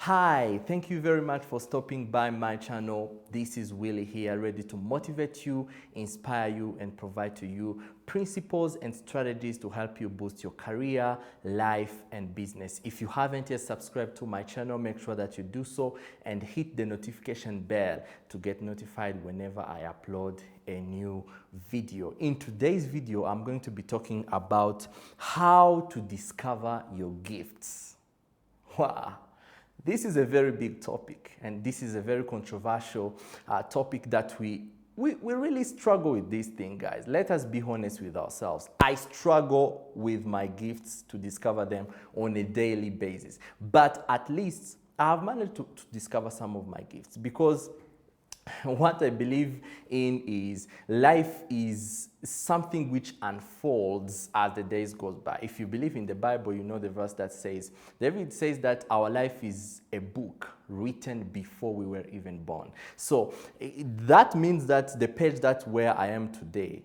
Hi, thank you very much for stopping by my channel. This is Willy here, ready to motivate you, inspire you, and provide to you principles and strategies to help you boost your career, life, and business. If you haven't yet subscribed to my channel, make sure that you do so and hit the notification bell to get notified whenever I upload a new video. In today's video, I'm going to be talking about how to discover your gifts. Wow. This is a very big topic, and this is a very controversial topic that we really struggle with this thing, guys. Let us be honest with ourselves. I struggle with my gifts to discover them on a daily basis. But at least I have managed to discover some of my gifts, because what I believe in is life is something which unfolds as the days goes by. If you believe in the Bible, you know the verse that says, David says that our life is a book written before we were even born. So that means that the page that where I am today,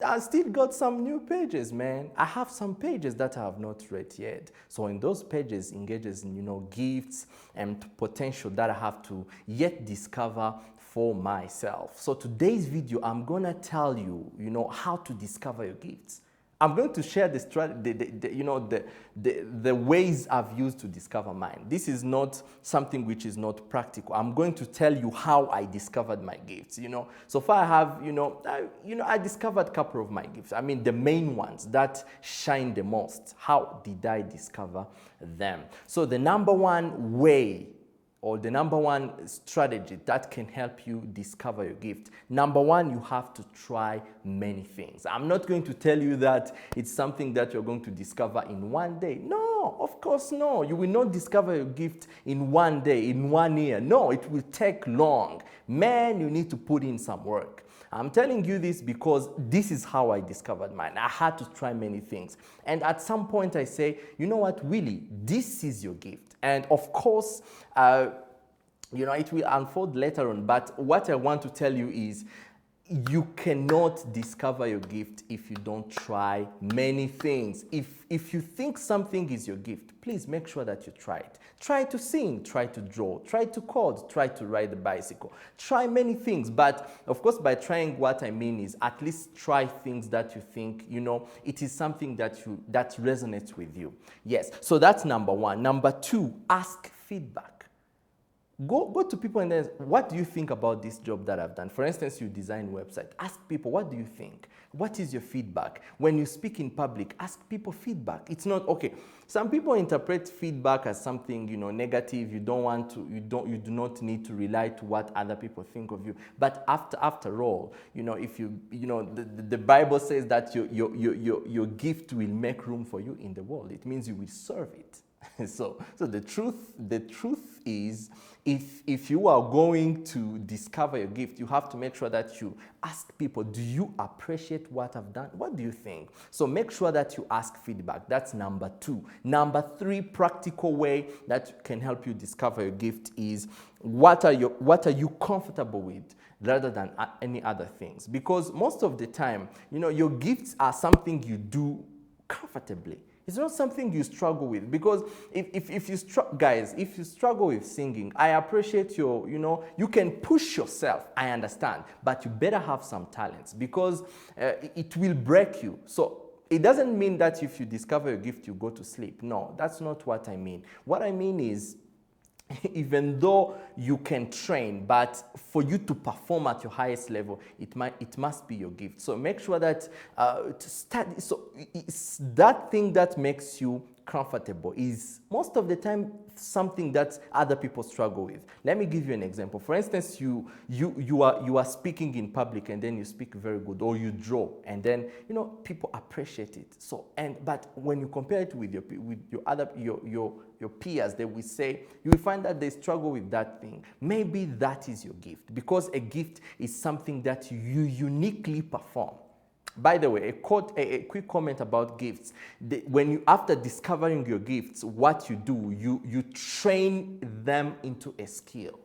I still got some new pages, man. I have some pages that I have not read yet. So in those pages engages in, gifts and potential that I have to yet discover for myself. So today's video, I'm gonna tell you, how to discover your gifts. I'm going to share the ways I've used to discover mine. This is not something which is not practical. I'm going to tell you how I discovered my gifts. So far I have, I discovered a couple of my gifts. I mean, the main ones that shine the most. How did I discover them? So the number one way, or the number one strategy that can help you discover your gift. Number one, you have to try many things. I'm not going to tell you that it's something that you're going to discover in one day. No, of course no. You will not discover your gift in one day, in 1 year. No, it will take long. Man, you need to put in some work. I'm telling you this because this is how I discovered mine. I had to try many things. And at some point I say, you know what, Willy, this is your gift. And of course, it will unfold later on. But what I want to tell you is you cannot discover your gift if you don't try many things. If you think something is your gift, please make sure that you try it. Try to sing, try to draw, try to code, try to ride a bicycle. Try many things, but of course by trying, what I mean is at least try things that you think, it is something that resonates with you. Yes, so that's number one. Number two, ask feedback. Go to people and then, what do you think about this job that I've done? For instance, you design a website. Ask people, what do you think? What is your feedback? When you speak in public, ask people feedback. It's not, okay, some people interpret feedback as something, negative. You do not need to rely to what other people think of you. But after all, if the Bible says that your gift will make room for you in the world. It means you will serve it. So the truth is, if you are going to discover your gift, you have to make sure that you ask people, do you appreciate what I've done? What do you think? So make sure that you ask feedback. That's number two. Number three, practical way that can help you discover your gift is, what are you comfortable with rather than any other things? Because most of the time, your gifts are something you do comfortably. It's not something you struggle with, because if you struggle with singing, I appreciate you can push yourself, I understand, but you better have some talents, because it will break you. So it doesn't mean that if you discover your gift, you go to sleep. No, that's not what I mean. What I mean is, even though you can train, but for you to perform at your highest level, it must be your gift. So make sure that to study. So it's that thing that makes you comfortable is most of the time something that other people struggle with. Let me give you an example. For instance, you are speaking in public and then you speak very good, or you draw and then people appreciate it. So but when you compare it with your peers, they will say, you will find that they struggle with that thing. Maybe that is your gift, because a gift is something that you uniquely perform. By the way, a quick comment about gifts. After discovering your gifts, what you do, you train them into a skill.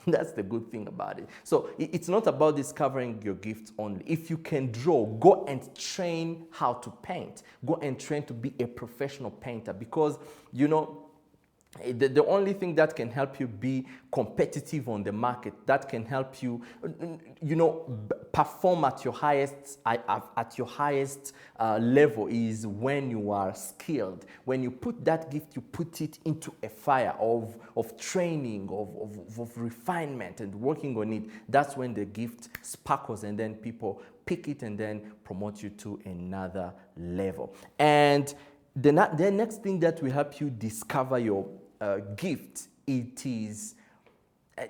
That's the good thing about it. So it's not about discovering your gifts only. If you can draw, go and train how to paint. Go and train to be a professional painter, because The only thing that can help you be competitive on the market, that can help you, perform at your highest level, is when you are skilled. When you put that gift, you put it into a fire of training, of refinement and working on it. That's when the gift sparkles, and then people pick it and then promote you to another level. And the next thing that will help you discover your gift, it is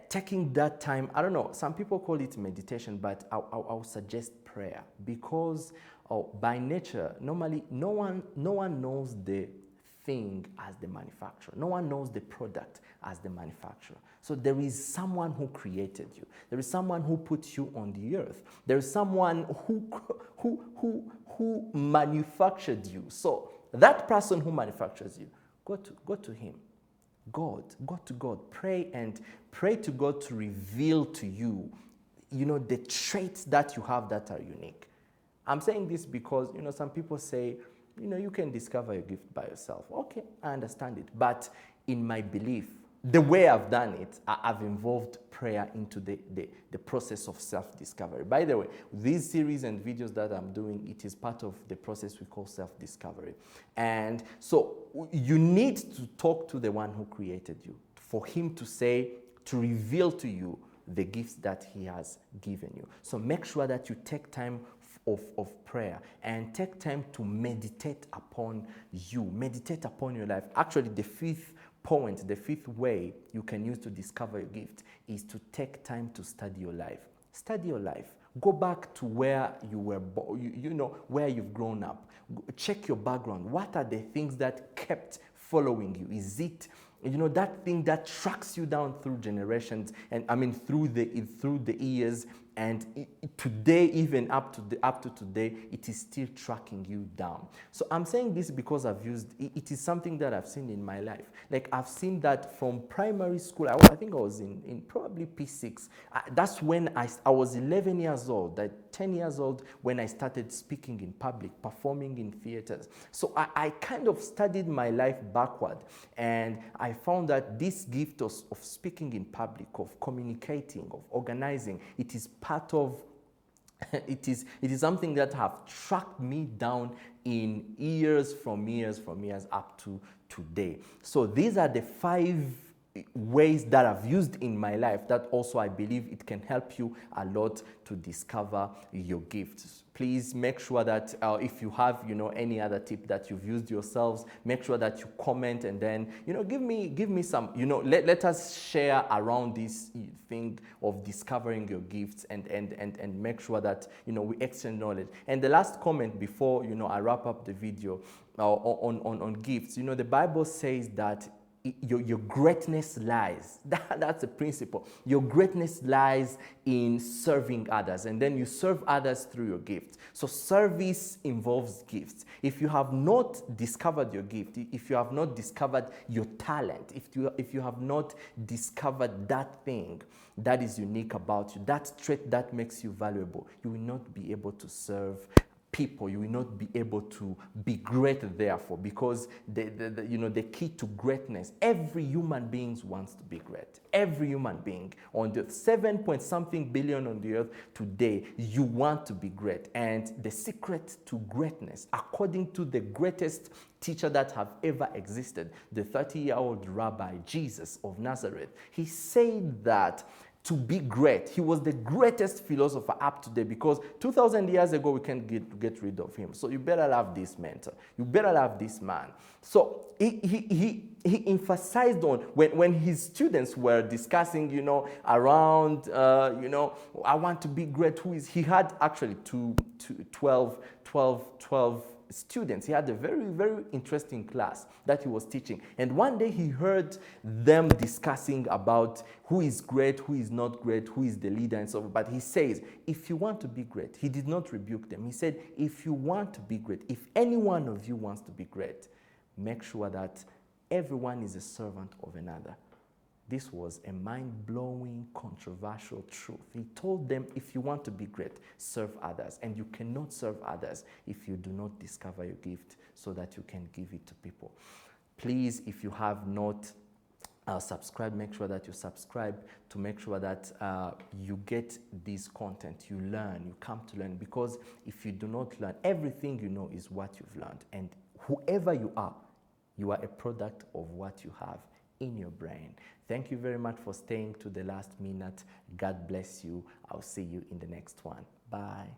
taking that time. I don't know, some people call it meditation, but I'll suggest prayer, because by nature, normally no one knows the thing as the manufacturer. No one knows the product as the manufacturer. So there is someone who created you. There is someone who put you on the earth. There is someone who manufactured you. So that person who manufactures you, go to him. Go to God. Pray to God to reveal to you, the traits that you have that are unique. I'm saying this because, some people say, you can discover your gift by yourself. Okay, I understand it. But in my belief, the way I've done it, I've involved prayer into the process of self-discovery. By the way, these series and videos that I'm doing, it is part of the process we call self-discovery. And so you need to talk to the one who created you, for him to reveal to you the gifts that he has given you. So make sure that you take time of prayer, and take time to meditate upon you, meditate upon your life. Actually, the fifth point, the fifth way you can use to discover your gift is to take time to study your life. Study your life. Go back to where you were born, where you've grown up. Check your background. What are the things that kept following you? Is it that thing that tracks you down through generations, and through the years, and today, even up to today, it is still tracking you down. So I'm saying this because it is something that I've seen in my life. Like, I've seen that from primary school. I think I was in probably P6. That's when I was 11 years old, 10 years old, when I started speaking in public, performing in theaters. So I kind of studied my life backward, and I found that this gift of speaking in public, of communicating, of organizing, it is part of it is something that have tracked me down in years up to today. So these are the 5 ways that I've used in my life that also I believe it can help you a lot to discover your gifts. Please make sure that if you have any other tip that you've used yourselves, make sure that you comment, and then give me some, let us share around this thing of discovering your gifts, and make sure that we exchange knowledge. And the last comment before I wrap up the video on gifts, the Bible says that your greatness lies, that's a principle. Your greatness lies in serving others, and then you serve others through your gifts. So service involves gifts. If you have not discovered your gift, if you have not discovered your talent, if you have not discovered that thing that is unique about you, that trait that makes you valuable, you will not be able to serve people. You will not be able to be great, therefore, because the key to greatness, every human being wants to be great. Every human being on the 7-point-something billion on the earth today, you want to be great. And the secret to greatness, according to the greatest teacher that have ever existed, the 30-year-old Rabbi Jesus of Nazareth, he said that to be great, he was the greatest philosopher up to date, because 2,000 years ago we can't get rid of him. So you better love this mentor. You better love this man. So he emphasized on when his students were discussing, around, I want to be great. He had actually 12 students. He had a very, very interesting class that he was teaching. And one day he heard them discussing about who is great, who is not great, who is the leader, and so on. But he says, if you want to be great, he did not rebuke them. He said, if you want to be great, if any one of you wants to be great, make sure that everyone is a servant of another. This was a mind-blowing, controversial truth. He told them, if you want to be great, serve others. And you cannot serve others if you do not discover your gift so that you can give it to people. Please, if you have not Subscribe. Make sure that you subscribe to make sure that you get this content, you learn, you come to learn, because if you do not learn, everything you know is what you've learned, and whoever you are a product of what you have in your brain. Thank you very much for staying to the last minute. God bless you. I'll see you in the next one. Bye.